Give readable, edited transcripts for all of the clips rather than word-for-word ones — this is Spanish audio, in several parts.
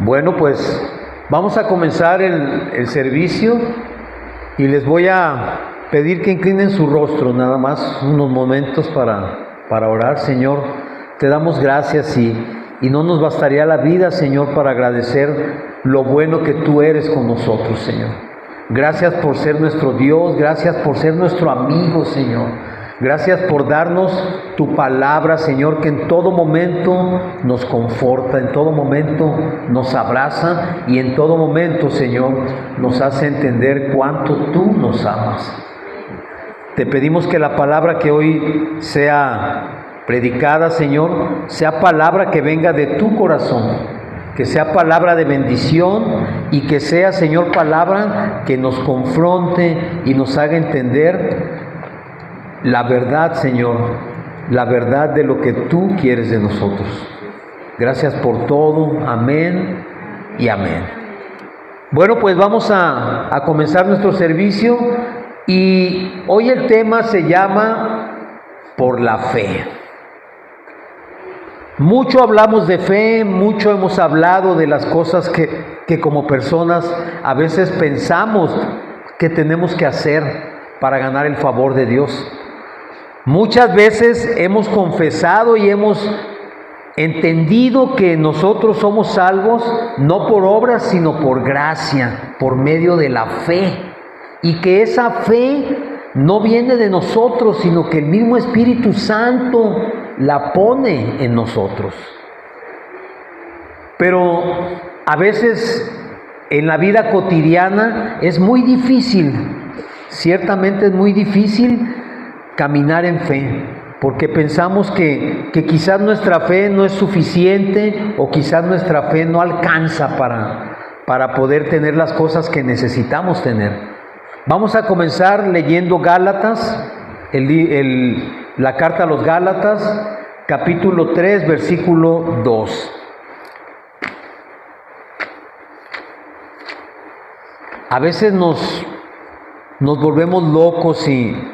Bueno, pues vamos a comenzar el servicio y les voy a pedir que inclinen su rostro nada más unos momentos para orar. Señor, te damos gracias y no nos bastaría la vida, Señor, para agradecer lo bueno que tú eres con nosotros, Señor. Gracias por ser nuestro Dios, gracias por ser nuestro amigo, Señor. Gracias por darnos tu palabra, Señor, que en todo momento nos conforta, en todo momento nos abraza y en todo momento, Señor, nos hace entender cuánto tú nos amas. Te pedimos que la palabra que hoy sea predicada, Señor, sea palabra que venga de tu corazón, que sea palabra de bendición y que sea, Señor, palabra que nos confronte y nos haga entender la verdad, Señor, la verdad de lo que tú quieres de nosotros. Gracias por todo. Amén y amén. Bueno, pues vamos a comenzar nuestro servicio y hoy el tema se llama Por la Fe. Mucho hablamos de fe, mucho hemos hablado de las cosas que como personas a veces pensamos que tenemos que hacer para ganar el favor de Dios. Muchas veces hemos confesado y hemos entendido que nosotros somos salvos no por obras, sino por gracia, por medio de la fe. Y que esa fe no viene de nosotros, sino que el mismo Espíritu Santo la pone en nosotros. Pero a veces en la vida cotidiana es muy difícil, ciertamente es muy difícil caminar en fe, porque pensamos que quizás nuestra fe no es suficiente o quizás nuestra fe no alcanza para poder tener las cosas que necesitamos tener. Vamos a comenzar leyendo Gálatas, la carta a los Gálatas, capítulo 3, versículo 2. A veces nos volvemos locos y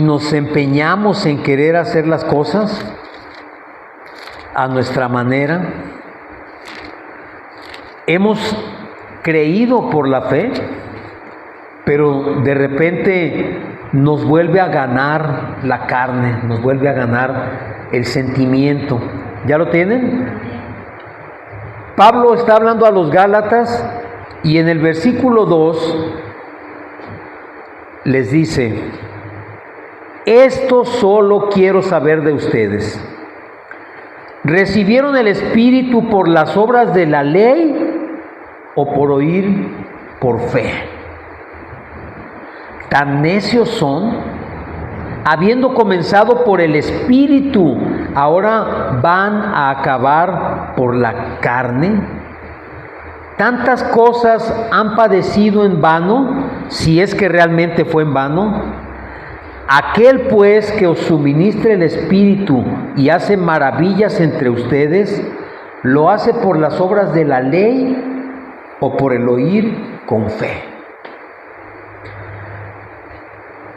nos empeñamos en querer hacer las cosas a nuestra manera. Hemos creído por la fe, pero de repente nos vuelve a ganar la carne, nos vuelve a ganar el sentimiento. ¿Ya lo tienen? Pablo está hablando a los Gálatas y en el versículo 2 les dice: esto solo quiero saber de ustedes. ¿Recibieron el Espíritu por las obras de la ley o por oír por fe? ¿Tan necios son? Habiendo comenzado por el Espíritu, ¿ahora van a acabar por la carne? ¿Tantas cosas han padecido en vano, si es que realmente fue en vano? Aquel pues que os suministre el Espíritu y hace maravillas entre ustedes, ¿lo hace por las obras de la ley o por el oír con fe?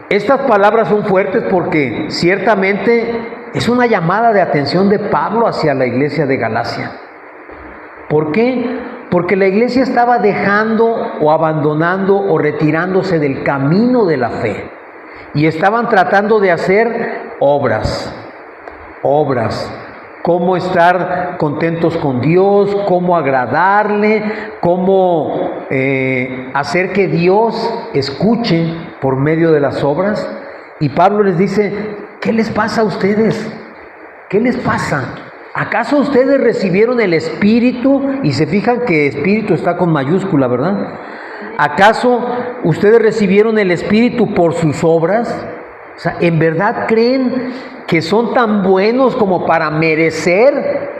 Estas palabras son fuertes porque ciertamente es una llamada de atención de Pablo hacia la iglesia de Galacia. ¿Por qué? Porque la iglesia estaba dejando o abandonando o retirándose del camino de la fe. Y estaban tratando de hacer obras, cómo estar contentos con Dios, cómo agradarle, cómo hacer que Dios escuche por medio de las obras. Y Pablo les dice: ¿qué les pasa a ustedes? ¿Qué les pasa? ¿Acaso ustedes recibieron el Espíritu? Y se fijan que Espíritu está con mayúscula, ¿verdad? ¿Acaso ustedes recibieron el Espíritu por sus obras? O sea, ¿en verdad creen que son tan buenos como para merecer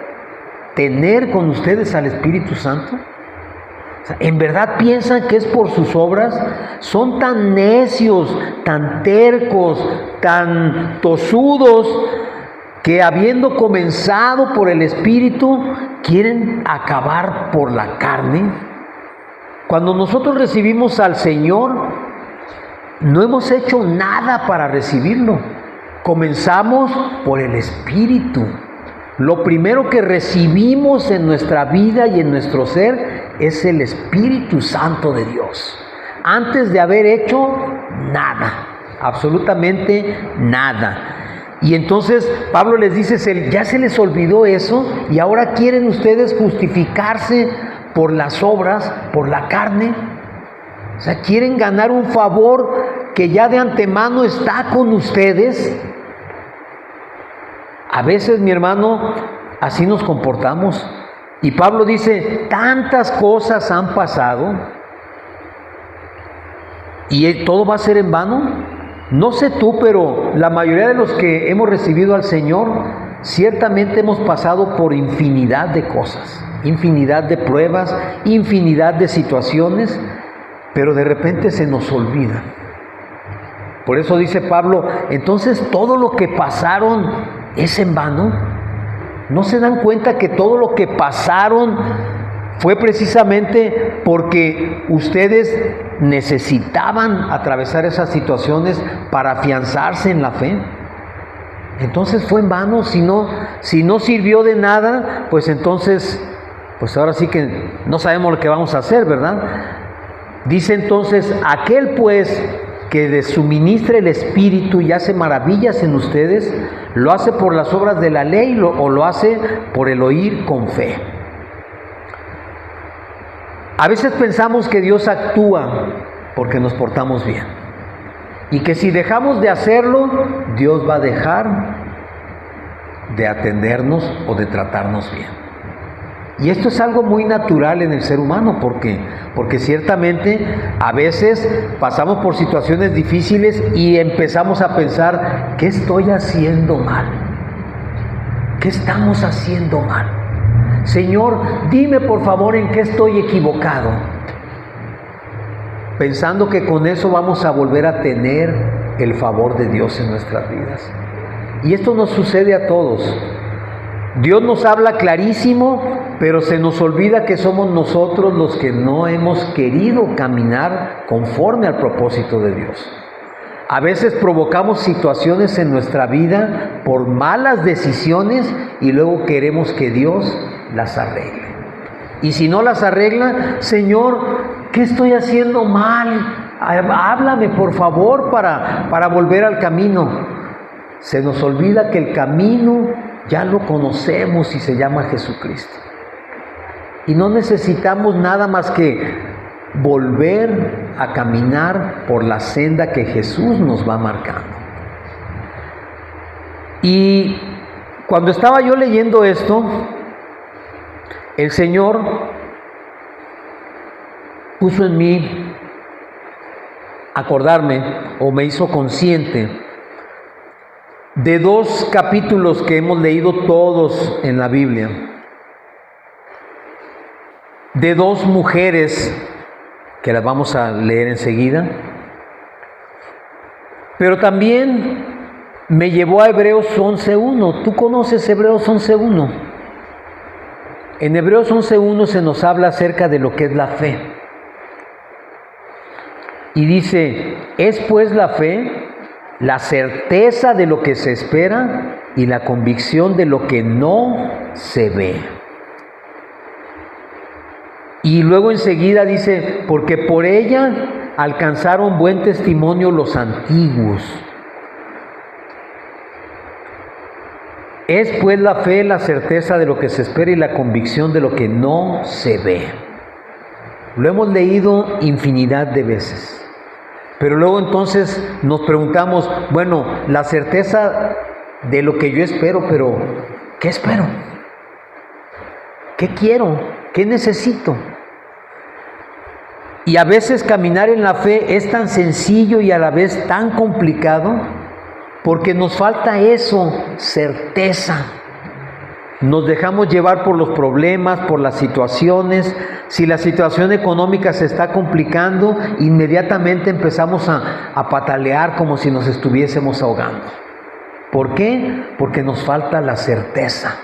tener con ustedes al Espíritu Santo? O sea, ¿en verdad piensan que es por sus obras? Son tan necios, tan tercos, tan tosudos, que habiendo comenzado por el Espíritu, quieren acabar por la carne. Cuando nosotros recibimos al Señor, no hemos hecho nada para recibirlo. Comenzamos por el Espíritu. lo primero que recibimos en nuestra vida y en nuestro ser es el Espíritu Santo de Dios. Antes de haber hecho nada, absolutamente nada. Y entonces Pablo les dice, ya se les olvidó eso y ahora quieren ustedes justificarse por las obras, por la carne. O sea, quieren ganar un favor que ya de antemano está con ustedes. A veces, mi hermano, así nos comportamos. Y Pablo dice, tantas cosas han pasado y todo va a ser en vano. No sé tú, pero la mayoría de los que hemos recibido al Señor, ciertamente hemos pasado por infinidad de cosas, infinidad de pruebas, infinidad de situaciones, pero de repente se nos olvida. Por eso dice Pablo, entonces todo lo que pasaron es en vano. ¿No se dan cuenta que todo lo que pasaron fue precisamente porque ustedes necesitaban atravesar esas situaciones para afianzarse en la fe? Entonces fue en vano. Si no sirvió de nada, pues entonces, pues ahora sí que no sabemos lo que vamos a hacer, ¿verdad? Dice entonces, aquel pues que les suministra el Espíritu y hace maravillas en ustedes, ¿lo hace por las obras de la ley o lo hace por el oír con fe? A veces pensamos que Dios actúa porque nos portamos bien y que si dejamos de hacerlo, Dios va a dejar de atendernos o de tratarnos bien. Y esto es algo muy natural en el ser humano, porque ciertamente a veces pasamos por situaciones difíciles y empezamos a pensar, ¿qué estoy haciendo mal? ¿Qué estamos haciendo mal? Señor, dime por favor en qué estoy equivocado. Pensando que con eso vamos a volver a tener el favor de Dios en nuestras vidas. Y esto nos sucede a todos. Dios nos habla clarísimo, pero se nos olvida que somos nosotros los que no hemos querido caminar conforme al propósito de Dios. A veces provocamos situaciones en nuestra vida por malas decisiones y luego queremos que Dios las arregle. Y si no las arregla, Señor, ¿qué estoy haciendo mal? Háblame por favor para volver al camino. Se nos olvida que el camino ya lo conocemos y se llama Jesucristo. Y no necesitamos nada más que volver a caminar por la senda que Jesús nos va marcando. Y cuando estaba yo leyendo esto, el Señor puso en mí acordarme o me hizo consciente de dos capítulos que hemos leído todos en la Biblia, de dos mujeres que las vamos a leer enseguida, pero también me llevó a Hebreos 11.1. ¿Tú conoces Hebreos 11.1? En Hebreos 11.1 se nos habla acerca de lo que es la fe. Y dice, es pues la fe la certeza de lo que se espera y la convicción de lo que no se ve. Y luego enseguida dice, porque por ella alcanzaron buen testimonio los antiguos. Es pues la fe la certeza de lo que se espera y la convicción de lo que no se ve. Lo hemos leído infinidad de veces. Pero luego entonces nos preguntamos, bueno, la certeza de lo que yo espero, pero ¿qué espero? ¿Qué quiero? ¿Qué necesito? Y a veces caminar en la fe es tan sencillo y a la vez tan complicado, porque nos falta eso, certeza. Nos dejamos llevar por los problemas, por las situaciones. Si la situación económica se está complicando, inmediatamente empezamos a patalear como si nos estuviésemos ahogando. ¿Por qué? Porque nos falta la certeza.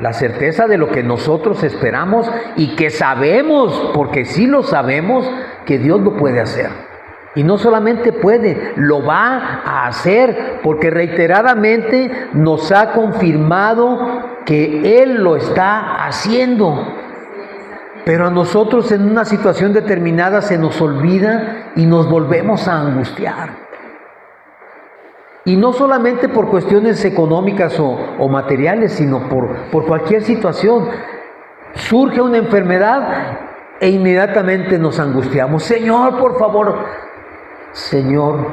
La certeza de lo que nosotros esperamos y que sabemos, porque sí lo sabemos, que Dios lo puede hacer. Y no solamente puede, lo va a hacer, porque reiteradamente nos ha confirmado que Él lo está haciendo. Pero a nosotros en una situación determinada se nos olvida y nos volvemos a angustiar. Y no solamente por cuestiones económicas o materiales, sino por cualquier situación. Surge una enfermedad e inmediatamente nos angustiamos. Señor, por favor, Señor,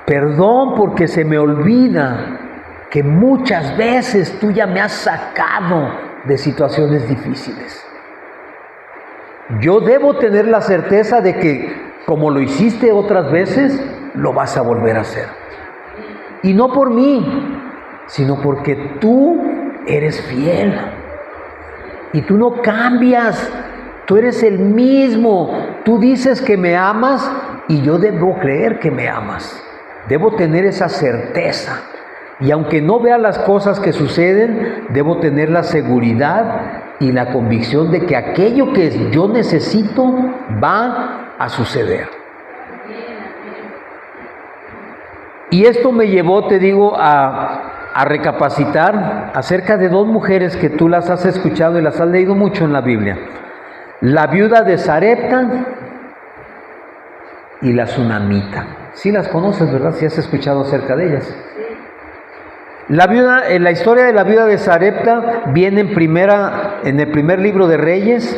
perdón porque se me olvida que muchas veces tú ya me has sacado de situaciones difíciles. Yo debo tener la certeza de que, como lo hiciste otras veces, lo vas a volver a hacer. Y no por mí, sino porque tú eres fiel. Y tú no cambias, tú eres el mismo. Tú dices que me amas y yo debo creer que me amas. Debo tener esa certeza. Y aunque no vea las cosas que suceden, debo tener la seguridad y la convicción de que aquello que yo necesito va a suceder. Y esto me llevó, te digo, a recapacitar acerca de dos mujeres que tú las has escuchado y las has leído mucho en la Biblia. La viuda de Sarepta y la tsunamita. Sí las conoces, ¿verdad? Sí has escuchado acerca de ellas. La historia de la viuda de Sarepta viene en el primer libro de Reyes,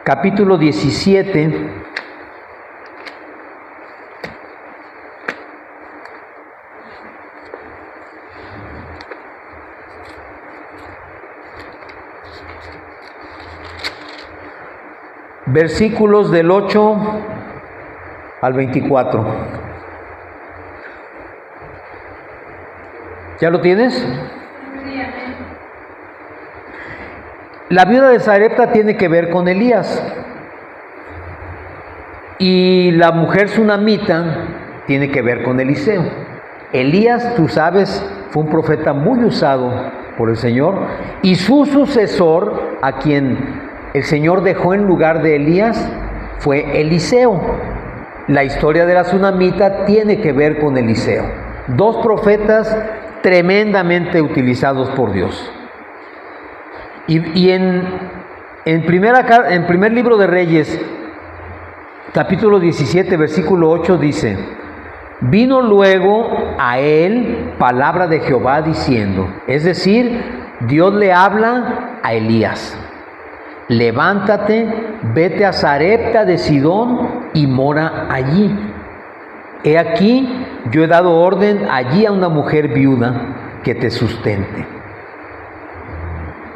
capítulo 17. Versículos del 8 al 24. ¿Ya lo tienes? La viuda de Sarepta tiene que ver con Elías. Y la mujer tsunamita tiene que ver con Eliseo. Elías, tú sabes, fue un profeta muy usado por el Señor. Y su sucesor, a quien el Señor dejó en lugar de Elías, fue Eliseo. La historia de la tsunamita tiene que ver con Eliseo. Dos profetas tremendamente utilizados por Dios. Y en primer libro de Reyes, capítulo 17, versículo 8 dice: vino luego a él palabra de Jehová diciendo, es decir, Dios le habla a Elías: levántate, vete a Sarepta de Sidón y mora allí. He aquí, yo he dado orden allí a una mujer viuda que te sustente.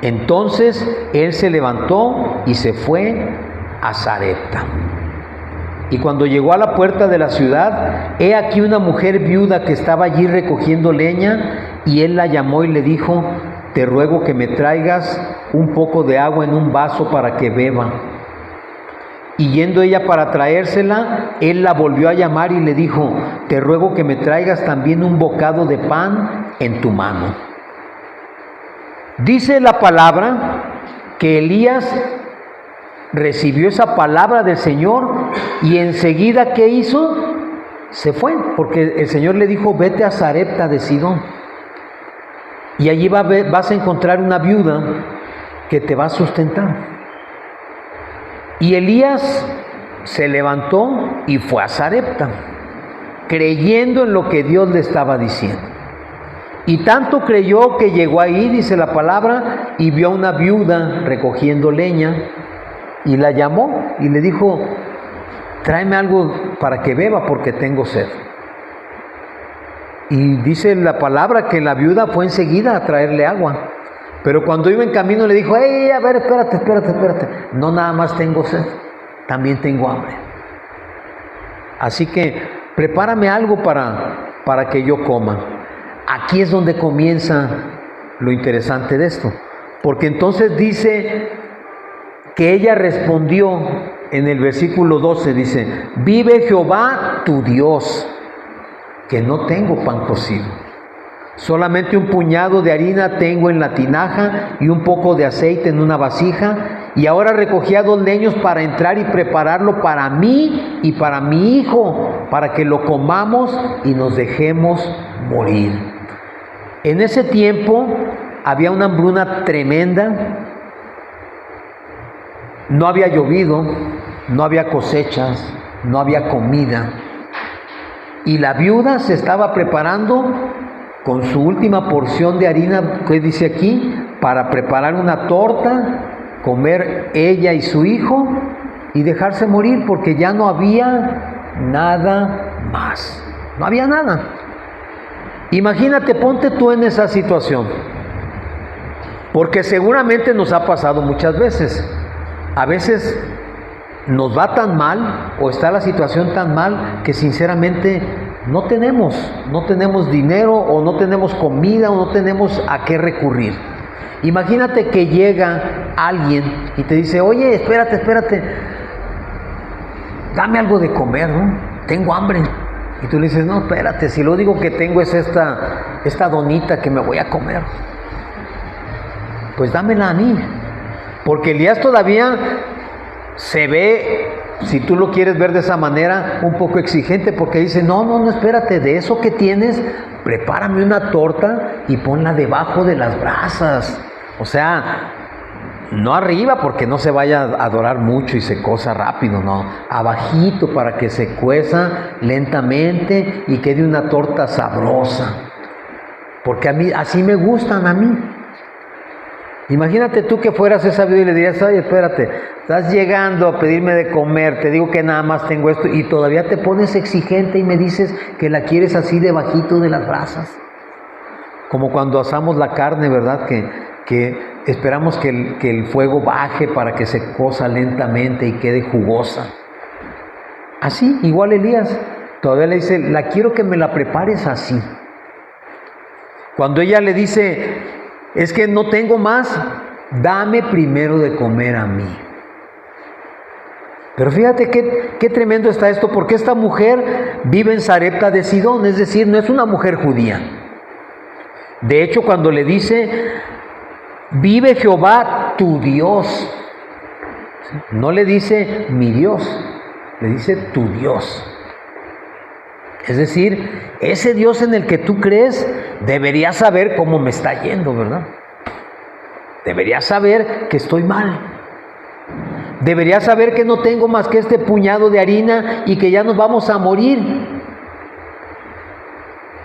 Entonces él se levantó y se fue a Sarepta. Y cuando llegó a la puerta de la ciudad, he aquí una mujer viuda que estaba allí recogiendo leña, y él la llamó y le dijo: te ruego que me traigas un poco de agua en un vaso para que beba. Y yendo ella para traérsela, él la volvió a llamar y le dijo: te ruego que me traigas también un bocado de pan en tu mano. Dice la palabra que Elías recibió esa palabra del Señor y enseguida, ¿qué hizo? Se fue, porque el Señor le dijo: vete a Sarepta de Sidón. Y allí vas a encontrar una viuda que te va a sustentar. Y Elías se levantó y fue a Sarepta, creyendo en lo que Dios le estaba diciendo. Y tanto creyó que llegó ahí, dice la palabra, y vio a una viuda recogiendo leña, y la llamó y le dijo: tráeme algo para que beba porque tengo sed. Y dice la palabra que la viuda fue enseguida a traerle agua. Pero cuando iba en camino le dijo: ¡hey, a ver, espérate! No nada más tengo sed, también tengo hambre. Así que prepárame algo para que yo coma. Aquí es donde comienza lo interesante de esto. Porque entonces dice que ella respondió en el versículo 12, dice: vive Jehová tu Dios, que no tengo pan cocido. Solamente un puñado de harina tengo en la tinaja y un poco de aceite en una vasija, y ahora recogía 2 leños para entrar y prepararlo para mí y para mi hijo, para que lo comamos y nos dejemos morir. En ese tiempo había una hambruna tremenda, no había llovido, no había cosechas, no había comida, y la viuda se estaba preparando con su última porción de harina, que dice aquí, para preparar una torta, comer ella y su hijo y dejarse morir, porque ya no había nada más. No había nada. Imagínate, ponte tú en esa situación, porque seguramente nos ha pasado muchas veces. A veces nos va tan mal o está la situación tan mal que sinceramente no tenemos dinero o no tenemos comida o no tenemos a qué recurrir. Imagínate que llega alguien y te dice, oye, espérate, dame algo de comer, ¿no? Tengo hambre. Y tú le dices, no, espérate, si lo único que tengo es esta donita que me voy a comer. Pues dámela a mí. Porque Elías todavía se ve, si tú lo quieres ver de esa manera, un poco exigente, porque dice, no, espérate, de eso que tienes, prepárame una torta y ponla debajo de las brasas. O sea, no arriba porque no se vaya a dorar mucho y se cosa rápido, no, abajito para que se cueza lentamente y quede una torta sabrosa. Porque a mí, así me gustan a mí. Imagínate tú que fueras esa viuda y le dirías, oye, espérate, estás llegando a pedirme de comer, te digo que nada más tengo esto, y todavía te pones exigente y me dices que la quieres así debajito de las brasas. Como cuando asamos la carne, ¿verdad? Que esperamos que el fuego baje para que se cosa lentamente y quede jugosa. Así, igual Elías, todavía le dice, la quiero que me la prepares así. Cuando ella le dice, es que no tengo más, dame primero de comer a mí. Pero fíjate qué tremendo está esto, porque esta mujer vive en Sarepta de Sidón, es decir, no es una mujer judía. De hecho, cuando le dice, vive Jehová tu Dios, no le dice mi Dios, le dice tu Dios. Es decir, ese Dios en el que tú crees debería saber cómo me está yendo, ¿verdad? Debería saber que estoy mal. Debería saber que no tengo más que este puñado de harina y que ya nos vamos a morir.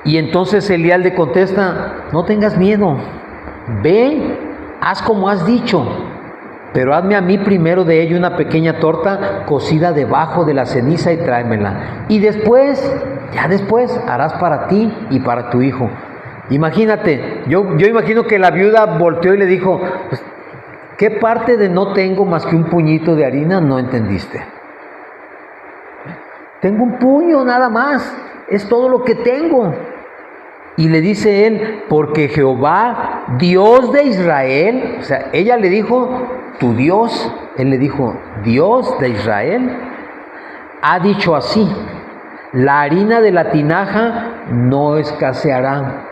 Y entonces Elías le contesta, no tengas miedo, ve, haz como has dicho, pero hazme a mí primero de ello una pequeña torta cocida debajo de la ceniza y tráemela. Y después harás para ti y para tu hijo. Imagínate, yo imagino que la viuda volteó y le dijo, pues, ¿qué parte de no tengo más que un puñito de harina no entendiste? Tengo un puño nada más, es todo lo que tengo. Y le dice él, porque Jehová, Dios de Israel, o sea, ella le dijo, tu Dios, él le dijo, Dios de Israel, ha dicho así, la harina de la tinaja no escaseará,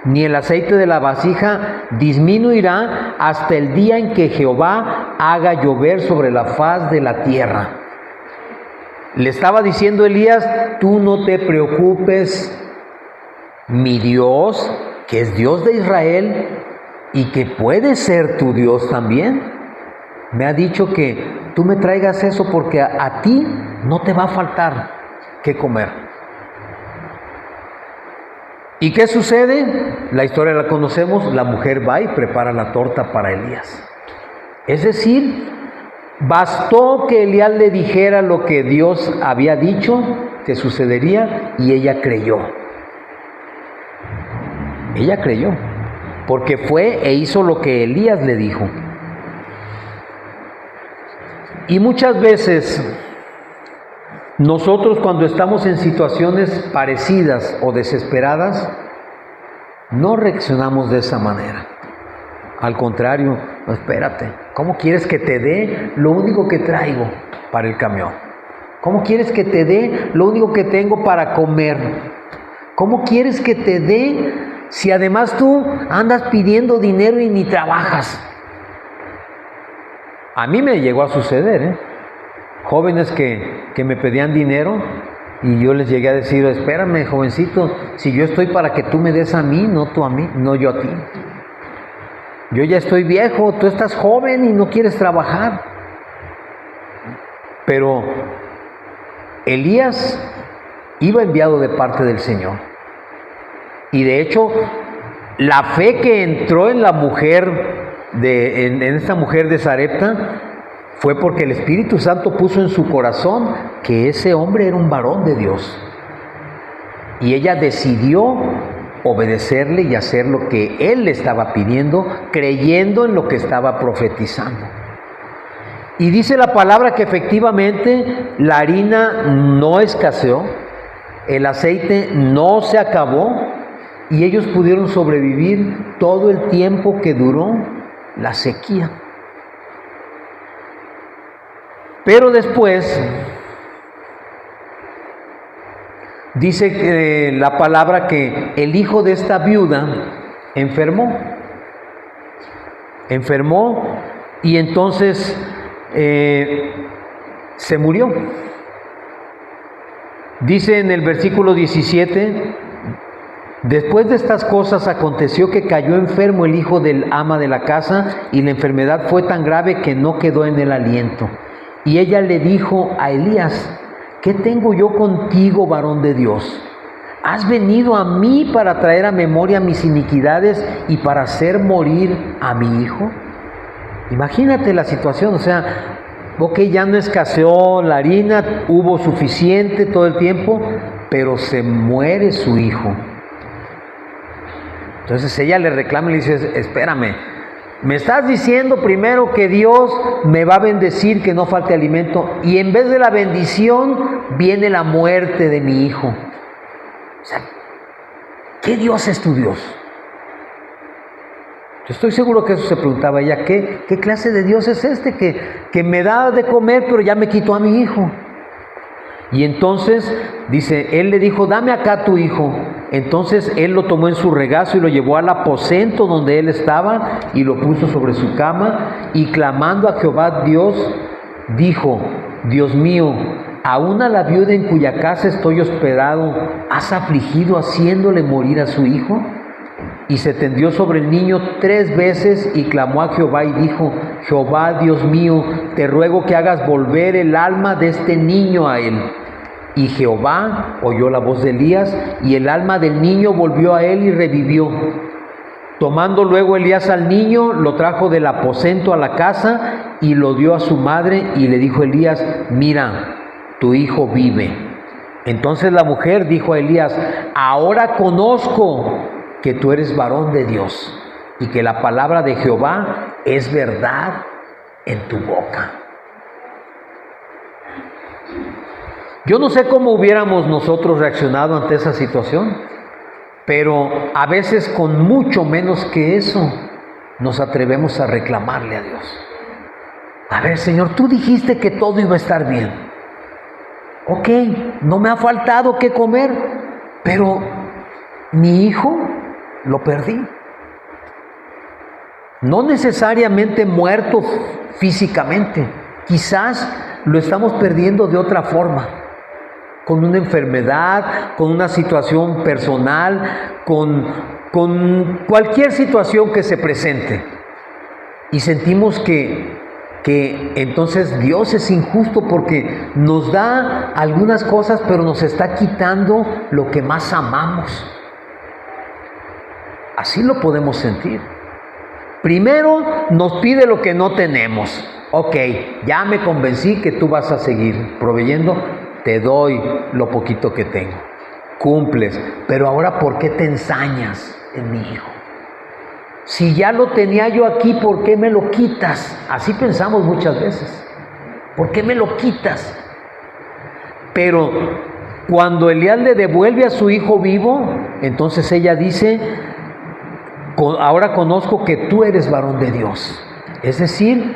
ni el aceite de la vasija disminuirá hasta el día en que Jehová haga llover sobre la faz de la tierra. Le estaba diciendo Elías, tú no te preocupes, mi Dios, que es Dios de Israel y que puede ser tu Dios también, me ha dicho que tú me traigas eso porque a ti no te va a faltar qué comer. ¿Y qué sucede? La historia la conocemos, la mujer va y prepara la torta para Elías. Es decir, bastó que Elías le dijera lo que Dios había dicho que sucedería y ella creyó. Ella creyó, porque fue e hizo lo que Elías le dijo. Y muchas veces nosotros cuando estamos en situaciones parecidas o desesperadas, no reaccionamos de esa manera. Al contrario, no, espérate, ¿cómo quieres que te dé lo único que traigo para el camión? ¿Cómo quieres que te dé lo único que tengo para comer? ¿Cómo quieres que te dé si además tú andas pidiendo dinero y ni trabajas? A mí me llegó a suceder, ¿eh? Jóvenes que me pedían dinero y yo les llegué a decir, espérame, jovencito, si yo estoy para que tú me des a mí, no tú a mí, no yo a ti. Yo ya estoy viejo, tú estás joven y no quieres trabajar. Pero Elías iba enviado de parte del Señor. Y de hecho, la fe que entró en la mujer, en esta mujer de Sarepta, fue porque el Espíritu Santo puso en su corazón que ese hombre era un varón de Dios. Y ella decidió obedecerle y hacer lo que él le estaba pidiendo, creyendo en lo que estaba profetizando. Y dice la palabra que efectivamente la harina no escaseó, el aceite no se acabó y ellos pudieron sobrevivir todo el tiempo que duró la sequía. Pero después dice que la palabra que el hijo de esta viuda enfermó y entonces se murió. Dice en el versículo 17, después de estas cosas aconteció que cayó enfermo el hijo del ama de la casa y la enfermedad fue tan grave que no quedó en el aliento. Y ella le dijo a Elías, ¿qué tengo yo contigo, varón de Dios? ¿Has venido a mí para traer a memoria mis iniquidades y para hacer morir a mi hijo? Imagínate la situación, o sea, ok, ya no escaseó la harina, hubo suficiente todo el tiempo, pero se muere su hijo. Entonces ella le reclama y le dice, espérame, me estás diciendo primero que Dios me va a bendecir, que no falte alimento, y en vez de la bendición viene la muerte de mi hijo. O sea, ¿qué Dios es tu Dios? Yo estoy seguro que eso se preguntaba ella, ¿qué clase de Dios es este que me da de comer pero ya me quitó a mi hijo? Y entonces, dice, él le dijo, dame acá tu hijo. Entonces él lo tomó en su regazo y lo llevó al aposento donde él estaba y lo puso sobre su cama y clamando a Jehová Dios, dijo, Dios mío, aún a la viuda en cuya casa estoy hospedado, ¿has afligido haciéndole morir a su hijo? Y se tendió sobre el niño 3 veces y clamó a Jehová y dijo, Jehová Dios mío, te ruego que hagas volver el alma de este niño a él. Y Jehová oyó la voz de Elías y el alma del niño volvió a él y revivió. Tomando luego Elías al niño, lo trajo del aposento a la casa y lo dio a su madre y le dijo Elías, mira, tu hijo vive. Entonces la mujer dijo a Elías, ahora conozco que tú eres varón de Dios y que la palabra de Jehová es verdad en tu boca. Yo no sé cómo hubiéramos nosotros reaccionado ante esa situación, pero a veces con mucho menos que eso nos atrevemos a reclamarle a Dios. A ver, Señor, tú dijiste que todo iba a estar bien. Ok, no me ha faltado qué comer, pero mi hijo lo perdí. No necesariamente muerto físicamente, quizás lo estamos perdiendo de otra forma, con una enfermedad, con una situación personal, con cualquier situación que se presente. Y sentimos que entonces Dios es injusto porque nos da algunas cosas, pero nos está quitando lo que más amamos. Así lo podemos sentir. Primero nos pide lo que no tenemos. Ok, ya me convencí que tú vas a seguir proveyendo, te doy lo poquito que tengo. Cumples, pero ahora ¿por qué te ensañas en mi hijo? Si ya lo tenía yo aquí, ¿por qué me lo quitas? Así pensamos muchas veces. ¿Por qué me lo quitas? Pero cuando Elías le devuelve a su hijo vivo, entonces ella dice, ahora conozco que tú eres varón de Dios. Es decir,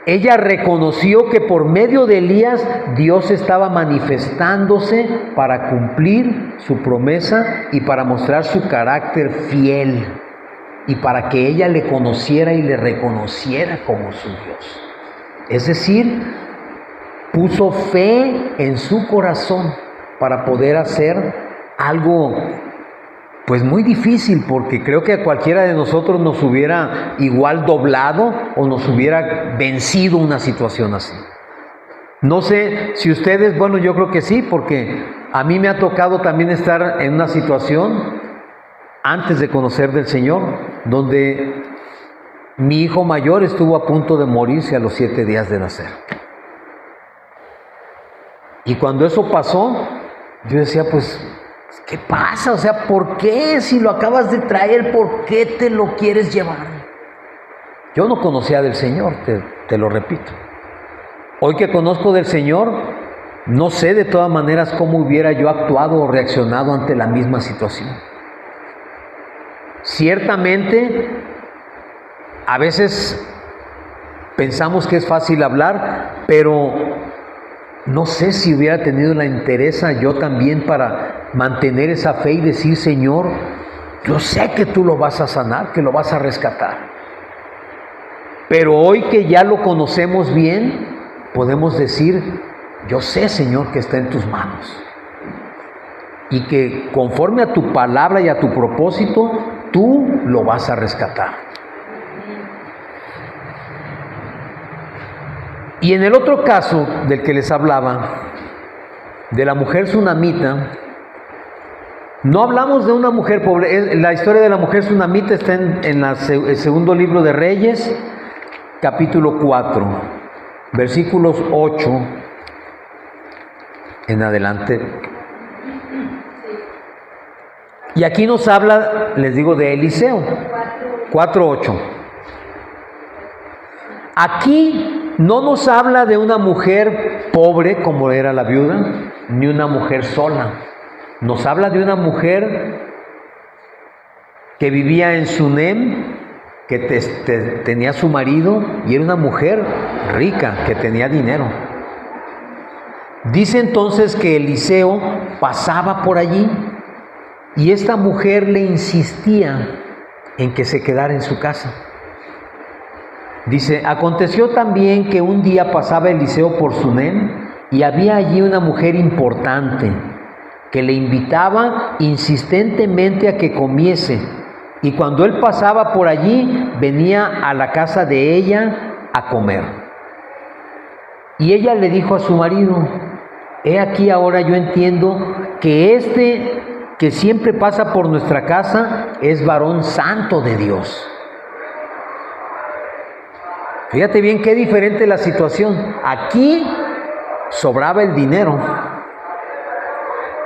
ella reconoció que por medio de Elías Dios estaba manifestándose para cumplir su promesa y para mostrar su carácter fiel y para que ella le conociera y le reconociera como su Dios. Es decir, puso fe en su corazón para poder hacer algo pues muy difícil, porque creo que a cualquiera de nosotros nos hubiera igual doblado o nos hubiera vencido una situación así. No sé si ustedes, bueno, yo creo que sí, porque a mí me ha tocado también estar en una situación antes de conocer del Señor, donde mi hijo mayor estuvo a punto de morirse a los 7 días de nacer. Y cuando eso pasó, yo decía, pues, ¿qué pasa? O sea, ¿por qué? Si lo acabas de traer, ¿por qué te lo quieres llevar? Yo no conocía del Señor, te lo repito. Hoy que conozco del Señor, no sé de todas maneras cómo hubiera yo actuado o reaccionado ante la misma situación. Ciertamente, a veces pensamos que es fácil hablar, pero no sé si hubiera tenido la entereza yo también para mantener esa fe y decir, Señor, yo sé que tú lo vas a sanar, que lo vas a rescatar. Pero hoy que ya lo conocemos bien, podemos decir, yo sé, Señor, que está en tus manos. Y que conforme a tu palabra y a tu propósito, tú lo vas a rescatar. Y en el otro caso del que les hablaba, de la mujer tsunamita, no hablamos de una mujer pobre. La historia de la mujer tsunamita está en el segundo libro de Reyes, capítulo 4, versículos 8 en adelante. Y aquí nos habla, les digo, de Eliseo, 4:8. Aquí no nos habla de una mujer pobre como era la viuda, ni una mujer sola. Nos habla de una mujer que vivía en Sunem, que tenía su marido y era una mujer rica, que tenía dinero. Dice entonces que Eliseo pasaba por allí y esta mujer le insistía en que se quedara en su casa. Dice, aconteció también que un día pasaba Eliseo por Sunem y había allí una mujer importante que le invitaba insistentemente a que comiese, y cuando él pasaba por allí venía a la casa de ella a comer. Y ella le dijo a su marido, he aquí ahora yo entiendo que que siempre pasa por nuestra casa es varón santo de Dios. Fíjate bien qué diferente la situación. Aquí sobraba el dinero,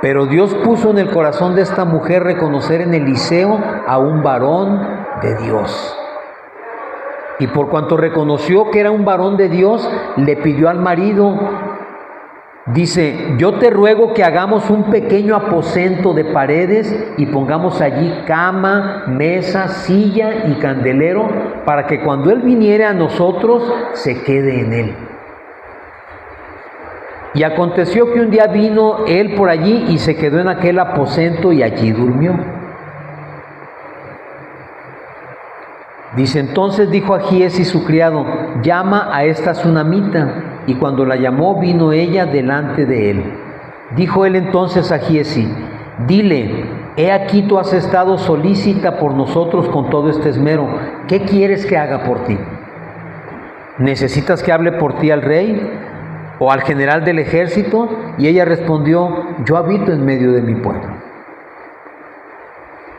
pero Dios puso en el corazón de esta mujer reconocer en Eliseo a un varón de Dios. Y por cuanto reconoció que era un varón de Dios, le pidió al marido, dice, yo te ruego que hagamos un pequeño aposento de paredes y pongamos allí cama, mesa, silla y candelero, para que cuando él viniere a nosotros se quede en él. Y aconteció que un día vino él por allí y se quedó en aquel aposento y allí durmió. Dice, entonces dijo a Giezi su criado, llama a esta tsunamita. Y cuando la llamó, vino ella delante de él. Dijo él entonces a Giezi, dile, he aquí tú has estado solícita por nosotros con todo este esmero. ¿Qué quieres que haga por ti? ¿Necesitas que hable por ti al rey o al general del ejército? Y ella respondió, yo habito en medio de mi pueblo.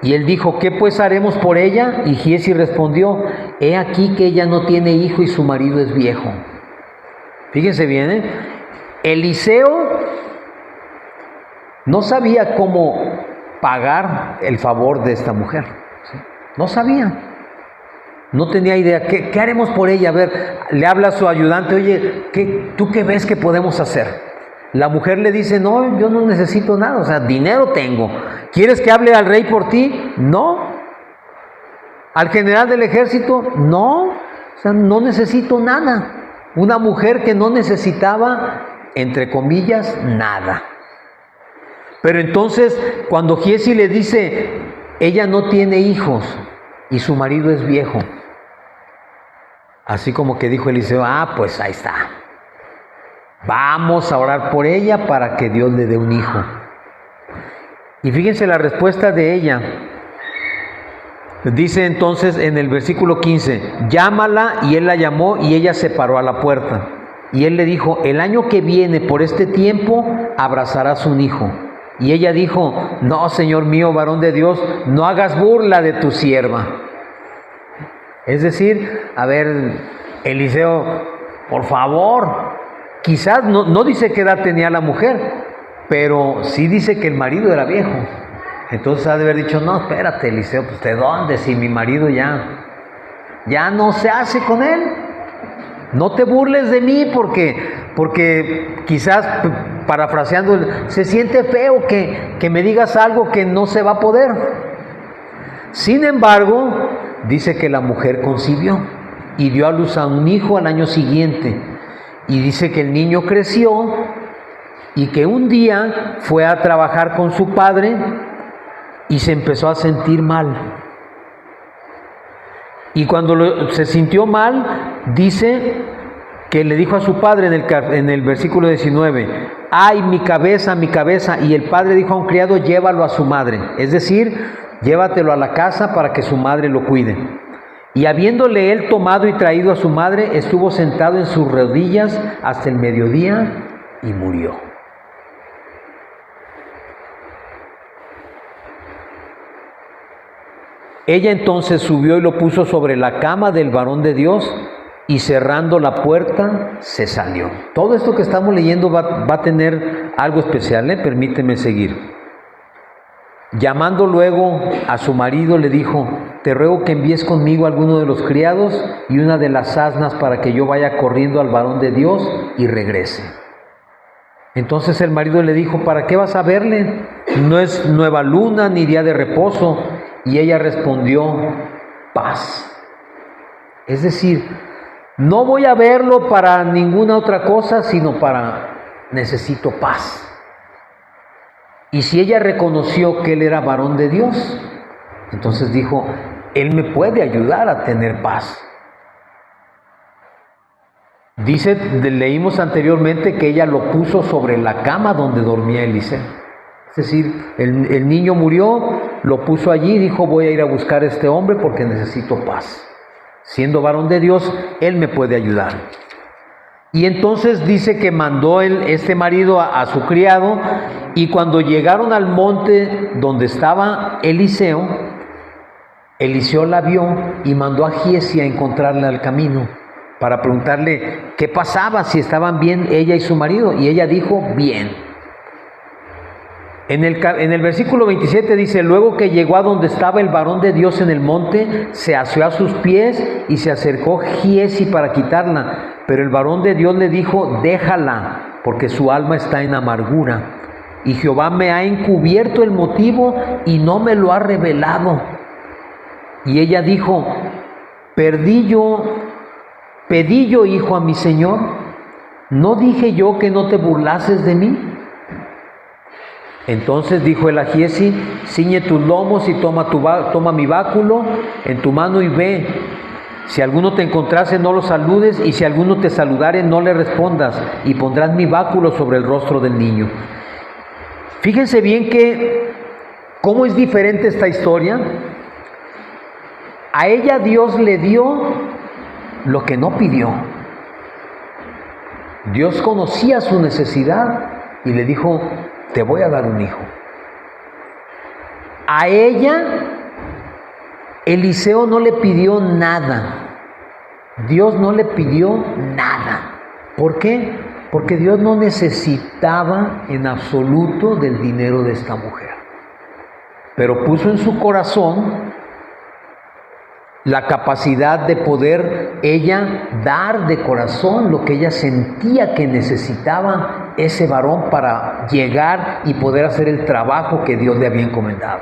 Y él dijo, ¿qué pues haremos por ella? Y Giezi respondió, he aquí que ella no tiene hijo y su marido es viejo. Fíjense bien, Eliseo no sabía cómo pagar el favor de esta mujer, ¿sí? No sabía, no tenía idea. ¿Qué haremos por ella? A ver, le habla a su ayudante, oye, ¿tú qué ves que podemos hacer? La mujer le dice, no, yo no necesito nada, o sea, dinero tengo. ¿Quieres que hable al rey por ti? No. ¿Al general del ejército? No, o sea, no necesito nada. Una mujer que no necesitaba, entre comillas, nada. Pero entonces, cuando Giezi le dice, ella no tiene hijos y su marido es viejo, Así como que dijo Eliseo, pues ahí está. Vamos a orar por ella para que Dios le dé un hijo. Y fíjense la respuesta de ella. Dice entonces en el versículo 15, llámala, y él la llamó y ella se paró a la puerta. Y él le dijo, el año que viene por este tiempo abrazarás un hijo. Y ella dijo, no, Señor mío, varón de Dios, no hagas burla de tu sierva. Es decir, a ver, Eliseo, por favor, quizás no dice qué edad tenía la mujer, pero sí dice que el marido era viejo. Entonces ha de haber dicho, no, espérate, Eliseo, pues ¿de dónde? Si mi marido ya no se hace con él. No te burles de mí porque quizás, parafraseando, se siente feo que me digas algo que no se va a poder. Sin embargo, dice que la mujer concibió y dio a luz a un hijo al año siguiente. Y dice que el niño creció y que un día fue a trabajar con su padre y se empezó a sentir mal. Y cuando se sintió mal, dice que le dijo a su padre en el versículo 19, ¡ay, mi cabeza, mi cabeza! Y el padre dijo a un criado, llévalo a su madre. Es decir, llévatelo a la casa para que su madre lo cuide. Y habiéndole él tomado y traído a su madre, estuvo sentado en sus rodillas hasta el mediodía y murió. Ella entonces subió y lo puso sobre la cama del varón de Dios y cerrando la puerta se salió. Todo esto que estamos leyendo va a tener algo especial, permíteme seguir. Llamando luego a su marido le dijo, te ruego que envíes conmigo a alguno de los criados y una de las asnas para que yo vaya corriendo al varón de Dios y regrese. Entonces el marido le dijo, ¿para qué vas a verle? No es nueva luna ni día de reposo. Y ella respondió, paz. Es decir, no voy a verlo para ninguna otra cosa, sino necesito paz. Y si ella reconoció que él era varón de Dios, entonces dijo, él me puede ayudar a tener paz. Dice, leímos anteriormente que ella lo puso sobre la cama donde dormía Eliseo. Es decir, el niño murió, lo puso allí y dijo, voy a ir a buscar a este hombre porque necesito paz. Siendo varón de Dios, él me puede ayudar. Y entonces dice que mandó este marido a su criado, y cuando llegaron al monte donde estaba Eliseo, Eliseo la vio y mandó a Giezi a encontrarla al camino para preguntarle qué pasaba, si estaban bien ella y su marido. Y ella dijo, bien. En el versículo 27 dice, luego que llegó a donde estaba el varón de Dios en el monte, se asió a sus pies y se acercó Giezi para quitarla. Pero el varón de Dios le dijo, déjala, porque su alma está en amargura. Y Jehová me ha encubierto el motivo y no me lo ha revelado. Y ella dijo, pedí yo hijo a mi Señor. ¿No dije yo que no te burlases de mí? Entonces dijo él a Giezi, ciñe tus lomos y toma mi báculo en tu mano y ve. Si alguno te encontrase, no lo saludes, y si alguno te saludare, no le respondas, y pondrás mi báculo sobre el rostro del niño. Fíjense bien cómo es diferente esta historia. A ella Dios le dio lo que no pidió. Dios conocía su necesidad y le dijo, te voy a dar un hijo. A ella, Eliseo no le pidió nada. Dios no le pidió nada. ¿Por qué? Porque Dios no necesitaba en absoluto del dinero de esta mujer. Pero puso en su corazón la capacidad de poder ella dar de corazón lo que ella sentía que necesitaba ese varón para llegar y poder hacer el trabajo que Dios le había encomendado.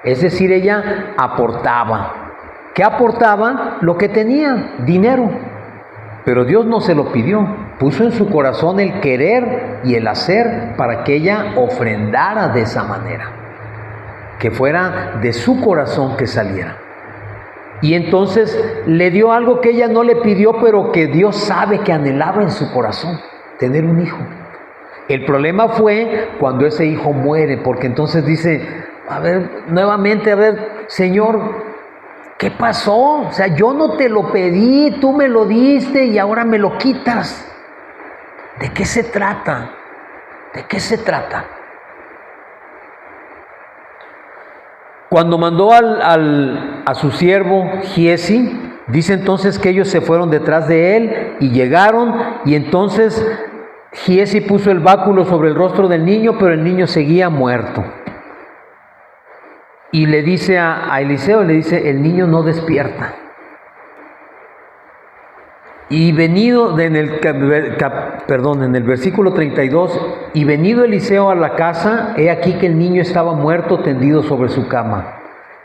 Es decir, ella aportaba. ¿Qué aportaba? Lo que tenía, dinero. Pero Dios no se lo pidió. Puso en su corazón el querer y el hacer para que ella ofrendara de esa manera. Que fuera de su corazón que saliera. Y entonces le dio algo que ella no le pidió, pero que Dios sabe que anhelaba en su corazón, tener un hijo. El problema fue cuando ese hijo muere, porque entonces dice, nuevamente, Señor, ¿qué pasó? O sea, yo no te lo pedí, tú me lo diste y ahora me lo quitas. ¿De qué se trata? ¿De qué se trata? Cuando mandó a su siervo Giezi, dice entonces que ellos se fueron detrás de él y llegaron, y entonces Giezi puso el báculo sobre el rostro del niño, pero el niño seguía muerto. Y le dice a Eliseo, el niño no despierta. Y venido en el versículo 32, y venido Eliseo a la casa, he aquí que el niño estaba muerto tendido sobre su cama.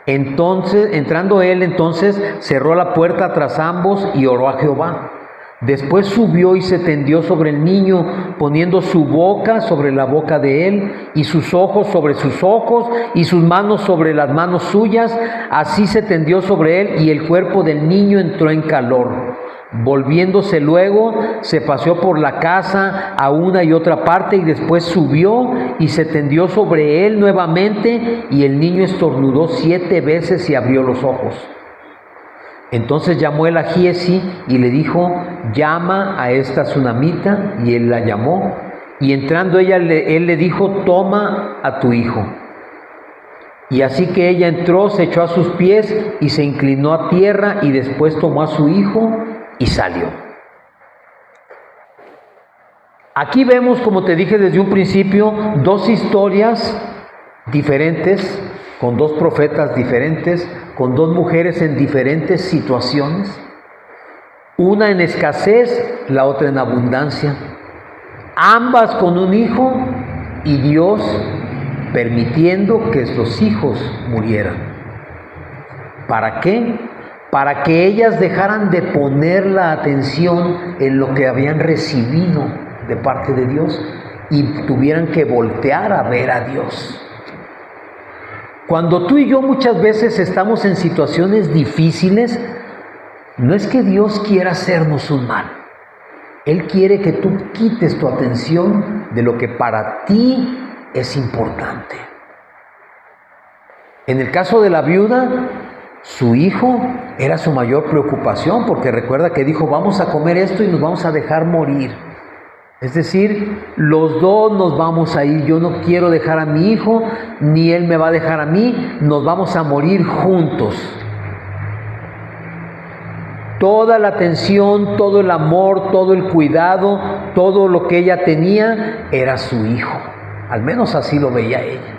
Entonces, entrando él, cerró la puerta tras ambos y oró a Jehová. Después subió y se tendió sobre el niño, poniendo su boca sobre la boca de él, y sus ojos sobre sus ojos, y sus manos sobre las manos suyas. Así se tendió sobre él, y el cuerpo del niño entró en calor. Volviéndose luego, se paseó por la casa a una y otra parte, y después subió y se tendió sobre él nuevamente, y el niño estornudó 7 veces y abrió los ojos. Entonces llamó él a Giezi y le dijo, llama a esta tsunamita, y él la llamó, y entrando él le dijo, toma a tu hijo. Y así que ella entró, se echó a sus pies y se inclinó a tierra, y después tomó a su hijo y salió. Aquí vemos, como te dije desde un principio, 2 historias diferentes, con 2 profetas diferentes, con 2 mujeres en diferentes situaciones, una en escasez, la otra en abundancia, ambas con un hijo, y Dios permitiendo que los hijos murieran. ¿Para qué? Para que ellas dejaran de poner la atención en lo que habían recibido de parte de Dios y tuvieran que voltear a ver a Dios. Cuando tú y yo muchas veces estamos en situaciones difíciles, no es que Dios quiera hacernos un mal. Él quiere que tú quites tu atención de lo que para ti es importante. En el caso de la viuda, su hijo era su mayor preocupación, porque recuerda que dijo, vamos a comer esto y nos vamos a dejar morir. Es decir, los 2 nos vamos a ir, yo no quiero dejar a mi hijo, ni él me va a dejar a mí, nos vamos a morir juntos. Toda la atención, todo el amor, todo el cuidado, todo lo que ella tenía era su hijo. Al menos así lo veía ella.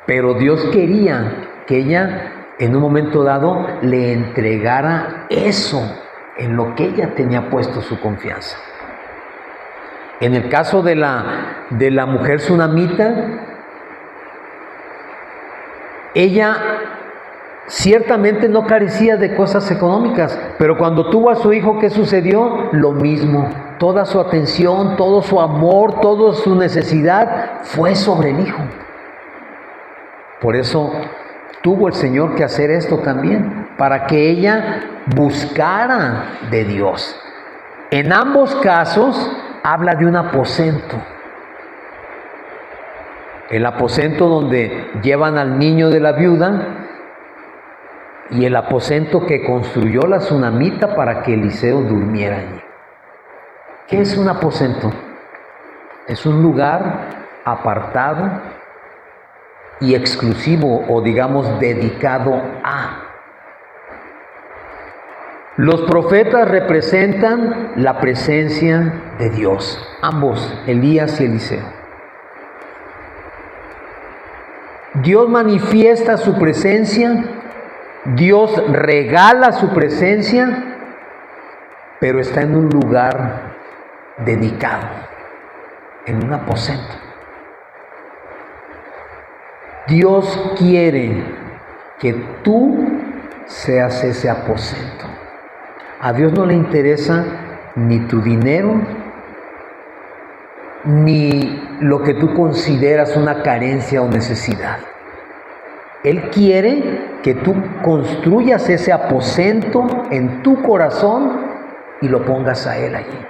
Pero Dios quería que ella en un momento dado le entregara eso en lo que ella tenía puesto su confianza. En el caso de la mujer tsunamita, ella ciertamente no carecía de cosas económicas, pero cuando tuvo a su hijo, ¿qué sucedió? Lo mismo. Toda su atención, todo su amor, toda su necesidad fue sobre el hijo. Por eso tuvo el Señor que hacer esto también, para que ella buscara de Dios. En ambos casos habla de un aposento. El aposento donde llevan al niño de la viuda, y el aposento que construyó la tsunamita para que Eliseo durmiera allí. ¿Qué es un aposento? Es un lugar apartado y exclusivo, o digamos dedicado a. Los profetas representan la presencia de Dios, ambos, Elías y Eliseo. Dios manifiesta su presencia, Dios regala su presencia, pero está en un lugar dedicado, en un aposento. Dios quiere que tú seas ese aposento. A Dios no le interesa ni tu dinero, ni lo que tú consideras una carencia o necesidad. Él quiere que tú construyas ese aposento en tu corazón y lo pongas a Él allí.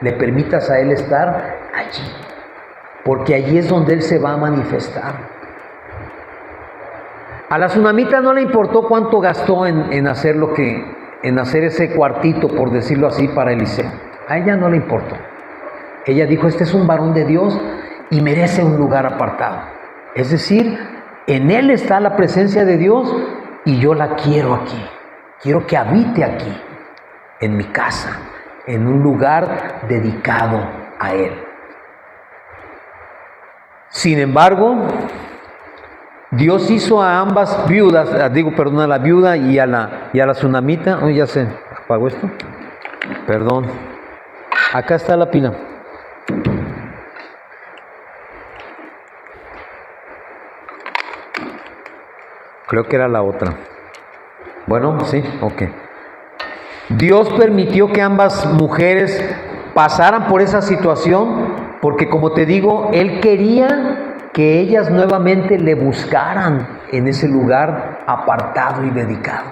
Le permitas a Él estar allí. Porque allí es donde Él se va a manifestar. A la tsunamita no le importó cuánto gastó en hacer ese cuartito, por decirlo así, para Eliseo. A ella no le importó. Ella dijo, este es un varón de Dios y merece un lugar apartado. Es decir, en Él está la presencia de Dios y yo la quiero aquí. Quiero que habite aquí, en mi casa, en un lugar dedicado a Él. Sin embargo, Dios hizo a ambas viudas, a la viuda y a la tsunamita. Oh, ya se apagó esto. Perdón. Acá está la pila. Creo que era la otra. Bueno, sí, ok. Dios permitió que ambas mujeres pasaran por esa situación porque, como te digo, Él quería que ellas nuevamente le buscaran en ese lugar apartado y dedicado.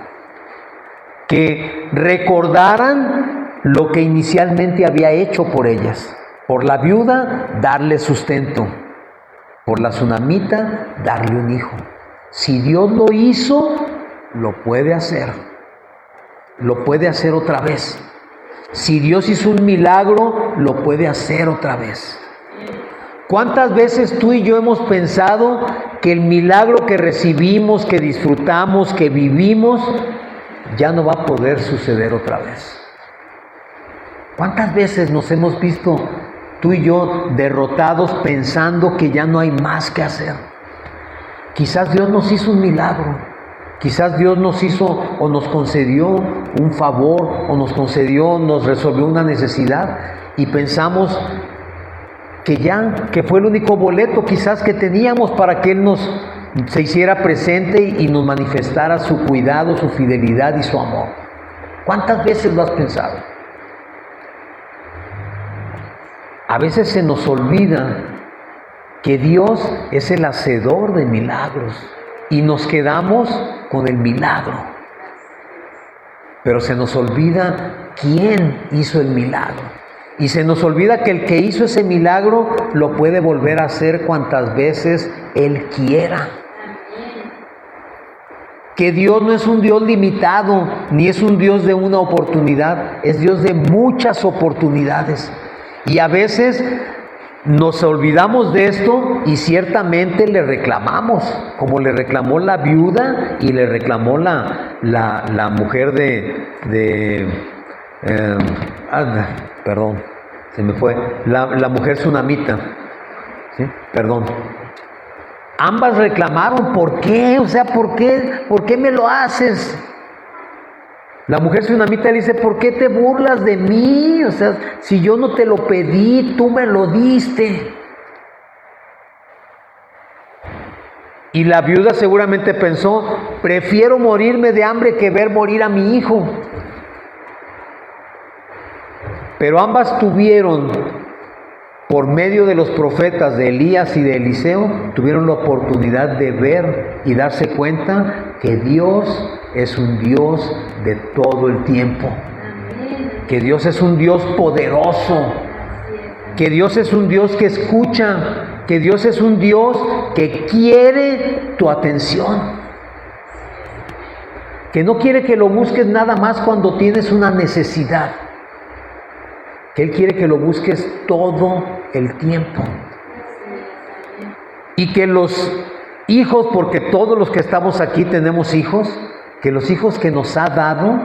Que recordaran lo que inicialmente había hecho por ellas. Por la viuda, darle sustento. Por la tsunamita, darle un hijo. Si Dios lo hizo, lo puede hacer. Lo puede hacer otra vez. Si Dios hizo un milagro, lo puede hacer otra vez. ¿Cuántas veces tú y yo hemos pensado que el milagro que recibimos, que disfrutamos, que vivimos, ya no va a poder suceder otra vez? ¿Cuántas veces nos hemos visto tú y yo derrotados pensando que ya no hay más que hacer? Quizás Dios nos hizo un milagro, quizás Dios nos hizo o nos concedió un favor o nos resolvió una necesidad y pensamos que fue el único boleto quizás que teníamos para que Él se hiciera presente y nos manifestara su cuidado, su fidelidad y su amor. ¿Cuántas veces lo has pensado? A veces se nos olvida que Dios es el hacedor de milagros y nos quedamos con el milagro. Pero se nos olvida quién hizo el milagro. Y se nos olvida que el que hizo ese milagro lo puede volver a hacer cuantas veces Él quiera. Que Dios no es un Dios limitado, ni es un Dios de una oportunidad, es Dios de muchas oportunidades. Y a veces nos olvidamos de esto y ciertamente le reclamamos, como le reclamó la viuda y le reclamó la mujer perdón, se me fue, la mujer tsunamita, ¿sí? Perdón. Ambas reclamaron, ¿por qué? O sea, ¿por qué me lo haces? La mujer tsunamita le dice, ¿por qué te burlas de mí? O sea, si yo no te lo pedí, tú me lo diste. Y la viuda seguramente pensó, prefiero morirme de hambre que ver morir a mi hijo. Pero ambas tuvieron, por medio de los profetas de Elías y de Eliseo, tuvieron la oportunidad de ver y darse cuenta que Dios es un Dios de todo el tiempo. Que Dios es un Dios poderoso. Que Dios es un Dios que escucha. Que Dios es un Dios que quiere tu atención. Que no quiere que lo busques nada más cuando tienes una necesidad. Que Él quiere que lo busques todo el tiempo. Y que los hijos, porque todos los que estamos aquí tenemos hijos, que los hijos que nos ha dado,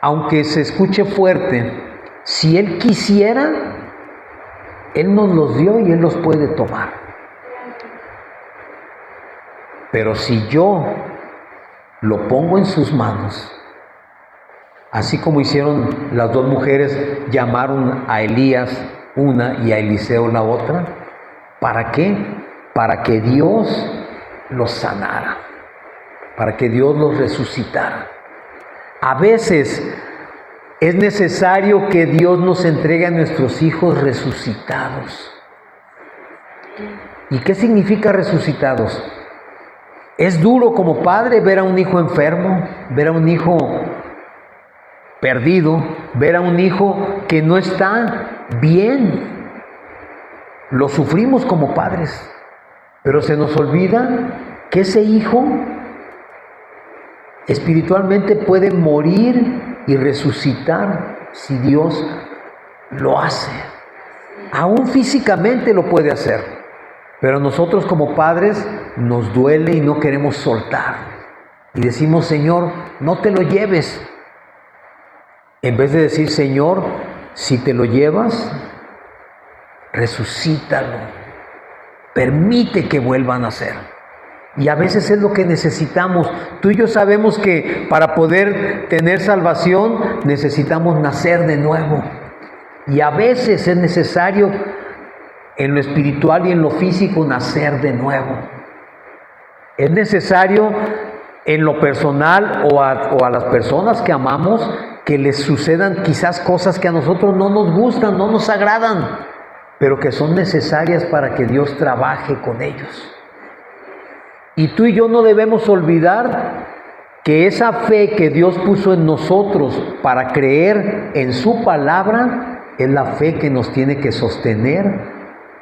aunque se escuche fuerte, si Él quisiera, Él nos los dio y Él los puede tomar. Pero si yo lo pongo en sus manos, así como hicieron las dos mujeres, llamaron a Elías una y a Eliseo la otra, ¿para qué? Para que Dios los sanara, para que Dios los resucitara. A veces es necesario que Dios nos entregue a nuestros hijos resucitados. ¿Y qué significa resucitados? Es duro como padre ver a un hijo enfermo, ver a un hijo perdido, ver a un hijo que no está bien. Lo sufrimos como padres, pero se nos olvida que ese hijo espiritualmente puede morir y resucitar si Dios lo hace. Aún físicamente lo puede hacer, pero nosotros como padres nos duele y no queremos soltar. Y decimos, Señor, no te lo lleves. En vez de decir, Señor, si te lo llevas, resucítalo. Permite que vuelvan a nacer. Y a veces es lo que necesitamos. Tú y yo sabemos que para poder tener salvación necesitamos nacer de nuevo. Y a veces es necesario en lo espiritual y en lo físico nacer de nuevo. Es necesario en lo personal o a las personas que amamos que les sucedan quizás cosas que a nosotros no nos gustan, no nos agradan, pero que son necesarias para que Dios trabaje con ellos. Y tú y yo no debemos olvidar que esa fe que Dios puso en nosotros para creer en su palabra es la fe que nos tiene que sostener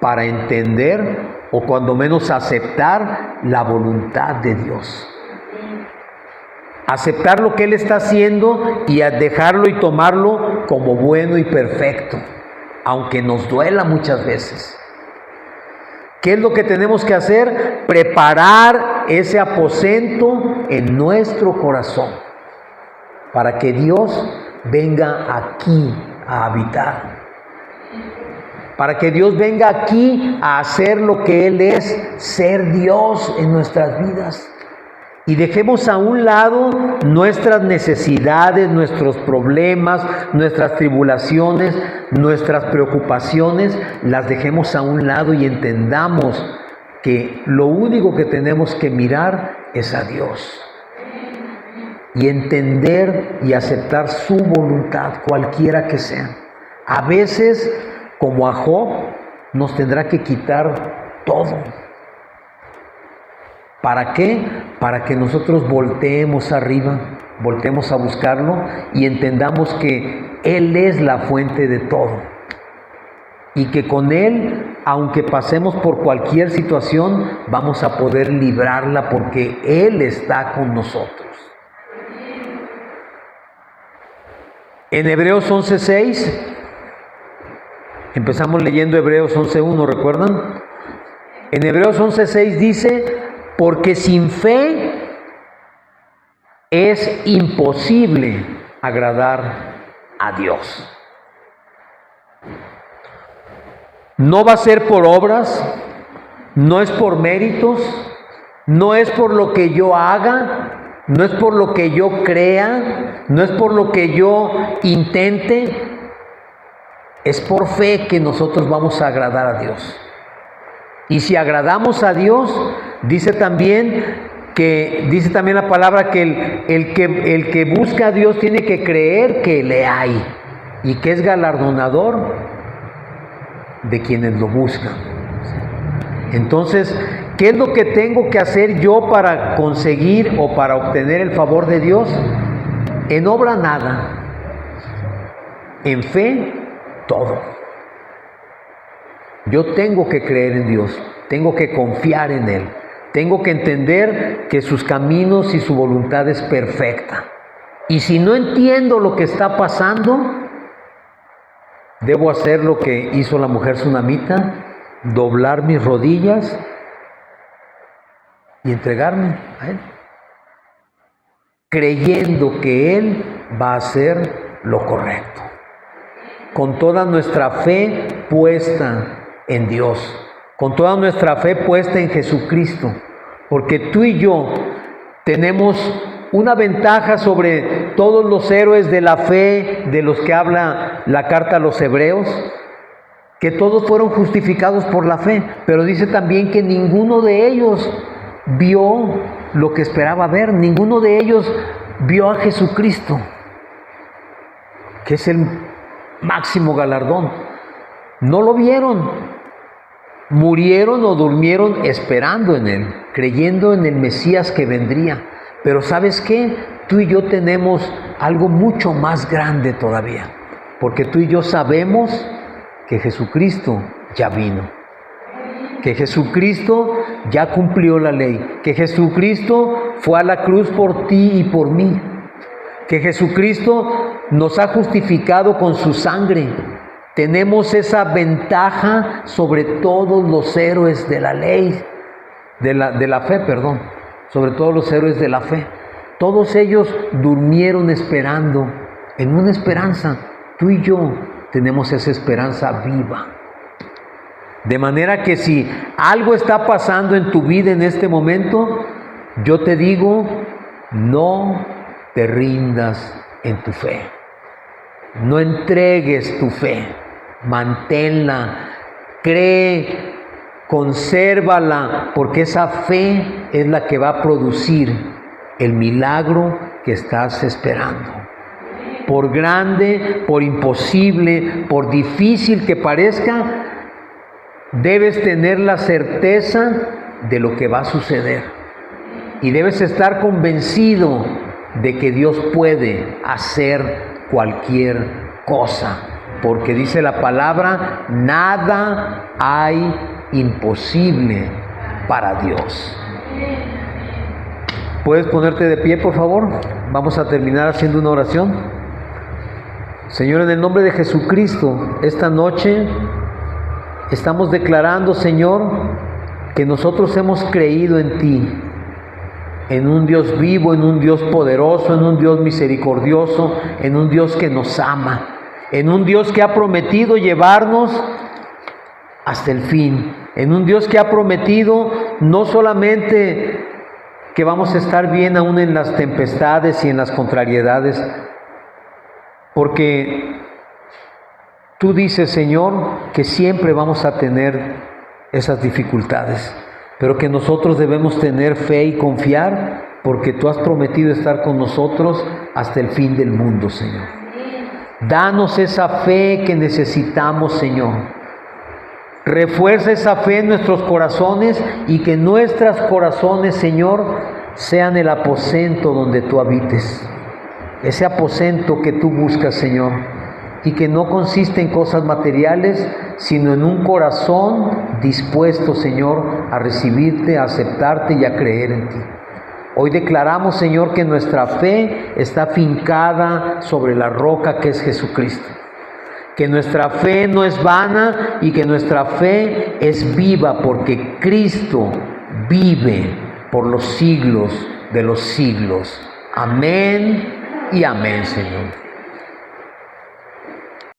para entender o cuando menos aceptar la voluntad de Dios. Aceptar lo que Él está haciendo y dejarlo y tomarlo como bueno y perfecto, aunque nos duela muchas veces. ¿Qué es lo que tenemos que hacer? Preparar ese aposento en nuestro corazón para que Dios venga aquí a habitar. Para que Dios venga aquí a hacer lo que Él es, ser Dios en nuestras vidas. Y dejemos a un lado nuestras necesidades, nuestros problemas, nuestras tribulaciones, nuestras preocupaciones, las dejemos a un lado y entendamos que lo único que tenemos que mirar es a Dios. Y entender y aceptar su voluntad, cualquiera que sea. A veces, como a Job, nos tendrá que quitar todo. ¿Para qué? Para que nosotros volteemos arriba, volteemos a buscarlo y entendamos que Él es la fuente de todo. Y que con Él, aunque pasemos por cualquier situación, vamos a poder librarla porque Él está con nosotros. En Hebreos 11:6, empezamos leyendo Hebreos 11:1, ¿recuerdan? En Hebreos 11:6 dice: porque sin fe es imposible agradar a Dios. No va a ser por obras, no es por méritos, no es por lo que yo haga, no es por lo que yo crea, no es por lo que yo intente, es por fe que nosotros vamos a agradar a Dios. Y si agradamos a Dios, dice también la palabra que el que busca a Dios tiene que creer que le hay y que es galardonador de quienes lo buscan. Entonces, ¿qué es lo que tengo que hacer yo para conseguir o para obtener el favor de Dios? En obra nada, en fe todo. Yo tengo que creer en Dios, tengo que confiar en Él, tengo que entender que sus caminos y su voluntad es perfecta. Y si no entiendo lo que está pasando, debo hacer lo que hizo la mujer sunamita, doblar mis rodillas y entregarme a Él, creyendo que Él va a hacer lo correcto, con toda nuestra fe puesta en Dios, con toda nuestra fe puesta en Jesucristo, porque tú y yo tenemos una ventaja sobre todos los héroes de la fe de los que habla la carta a los Hebreos, que todos fueron justificados por la fe, pero dice también que ninguno de ellos vio lo que esperaba ver, ninguno de ellos vio a Jesucristo, que es el máximo galardón. No lo vieron. murieron o durmieron esperando en Él, creyendo en el Mesías que vendría. Pero ¿sabes qué? Tú y yo tenemos algo mucho más grande todavía, porque tú y yo sabemos que Jesucristo ya vino, que Jesucristo ya cumplió la ley, que Jesucristo fue a la cruz por ti y por mí, que Jesucristo nos ha justificado con su sangre. Tenemos esa ventaja sobre todos los héroes de la ley, de la fe, sobre todos los héroes de la fe. Todos ellos durmieron esperando en una esperanza. Tú y yo tenemos esa esperanza viva. De manera que si algo está pasando en tu vida en este momento, yo te digo, no te rindas en tu fe. No entregues tu fe. Manténla, cree, consérvala, porque esa fe es la que va a producir el milagro que estás esperando. Por grande, por imposible, por difícil que parezca, debes tener la certeza de lo que va a suceder. Y debes estar convencido de que Dios puede hacer cualquier cosa. Porque dice la palabra, nada hay imposible para Dios. ¿Puedes ponerte de pie, por favor? Vamos a terminar haciendo una oración. Señor, en el nombre de Jesucristo, esta noche estamos declarando, Señor, que nosotros hemos creído en ti, en un Dios vivo, en un Dios poderoso, en un Dios misericordioso, en un Dios que nos ama, en un Dios que ha prometido llevarnos hasta el fin, en un Dios que ha prometido no solamente que vamos a estar bien aún en las tempestades y en las contrariedades, porque tú dices, Señor, que siempre vamos a tener esas dificultades, pero que nosotros debemos tener fe y confiar, porque tú has prometido estar con nosotros hasta el fin del mundo, Señor. Danos esa fe que necesitamos, Señor. Refuerza esa fe en nuestros corazones y que nuestros corazones, Señor, sean el aposento donde tú habites. Ese aposento que tú buscas, Señor, y que no consiste en cosas materiales, sino en un corazón dispuesto, Señor, a recibirte, a aceptarte y a creer en ti. Hoy declaramos, Señor, que nuestra fe está fincada sobre la roca que es Jesucristo. Que nuestra fe no es vana y que nuestra fe es viva, porque Cristo vive por los siglos de los siglos. Amén y amén, Señor.